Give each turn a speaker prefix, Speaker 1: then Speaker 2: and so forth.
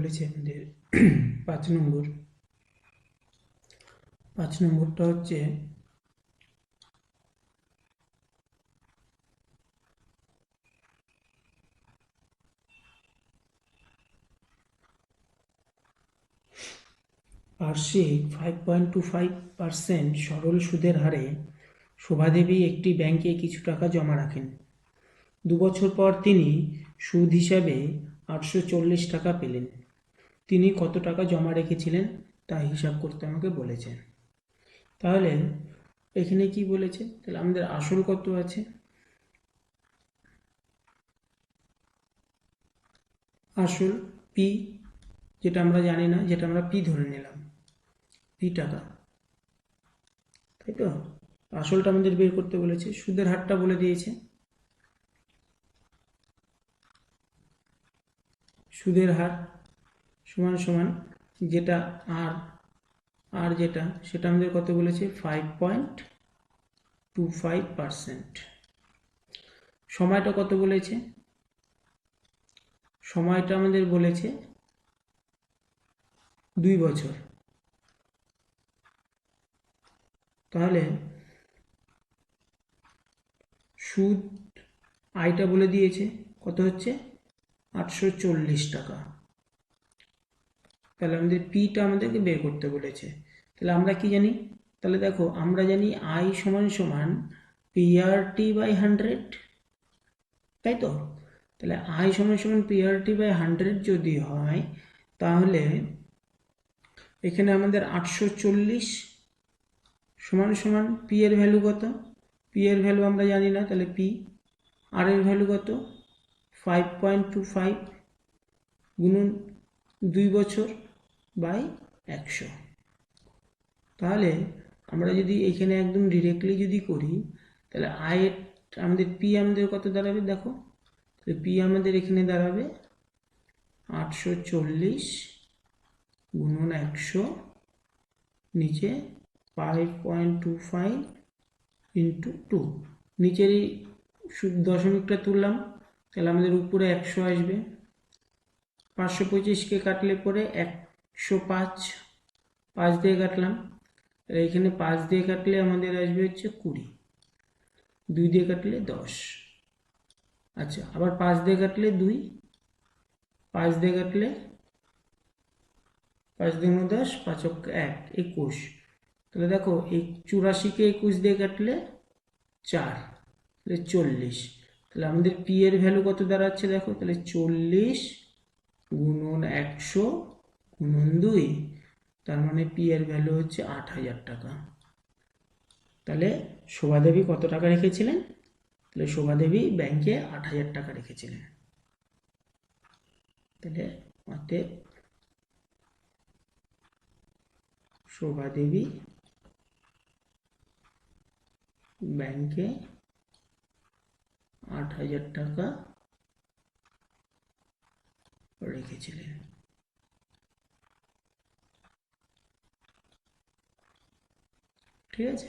Speaker 1: বলেছে আমাদের 5 নম্বর। 5 নম্বরটা হচ্ছে বার্ষিক 5.25% সরল সুদের হারে শোভাদেবী একটি ব্যাংকে কিছু টাকা জমা রাখেন। 2 বছর পর তিনি সুদ হিসাবে 840 টাকা পেলেন। তিনি কত টাকা জমা রেখেছিলেন তা হিসাব করতে আমাকে বলেছেন। তাহলে এখানে কি বলেছে, তাহলে আমাদের আসল কত আছে, আসল পি, যেটা আমরা জানি না, যেটা আমরা পি ধরে নিলাম, পি টাকা, তাই তো। আসলটা আমাদের বের করতে বলেছে, সুদের হারটা বলে দিয়েছে, সুদের হার সমান সমান যেটা আর আর যেটা সেটা আমাদের কত বলেছে 5.25%। সময়টা কত বলেছে, সময়টা আমাদের বলেছে 2 বছর। তাহলে সুদ আয়টা বলে দিয়েছে কত হচ্ছে 840 টাকা। তাহলে আমাদের পিটা আমাদেরকে বের করতে বলেছে। তাহলে আমরা কি জানি, তাহলে দেখো আমরা জানি আই সমান সমান পিআরটি বাই 100, তাই তো। তাহলে আই সমান সমান পিআরটি বাই 100 যদি হয়, তাহলে এখানে আমাদের 840 সমান সমান পি এর ভ্যালু কত, পি এর ভ্যালু আমরা জানি না, তাহলে পি আর এর ভ্যালু কত 5.25 গুণন 2 বছর বাই 100। তাহলে আমরা যদি এখানে একদম ডিরেক্টলি যদি করি, তাহলে আয়ের আমাদের পি আমাদের কত দাঁড়াবে দেখো, তাহলে পি আমাদের এখানে দাঁড়াবে 840 গুণন 100 নিচে 5.25 ইন্টু 2, নিচের এই দশমিকটা তুললাম, তাহলে আমাদের উপরে 100 আসবে। 525কে কাটলে পরে 105, 5 দিয়ে কাটলাম, এখানে 5 দিয়ে কাটলে আমাদের আসবে হচ্ছে 20, 2 দিয়ে কাটলে 10, আচ্ছা আবার 5 দিয়ে কাটলে 2, 5 দিয়ে কাটলে 5 2 10, 5 1 21। তাহলে দেখো এই 84কে 21 দিয়ে কাটলে 4, তাহলে 40। তাহলে আমাদের পি এর ভ্যালু কত দাঁড়াচ্ছে দেখো, তাহলে 40 গুণন 100 গুণন 2, তার মানে পি এর ভ্যালু হচ্ছে 8000 টাকা। তাহলে শোভাদেবী কত টাকা রেখেছিলেন, তাহলে শোভাদেবী ব্যাংকে 8000 টাকা রেখেছিলেন। তাহলে অতএব শোভাদেবী ব্যাংকে 8000 টাকা রেখেছিলেন। ঠিক আছে।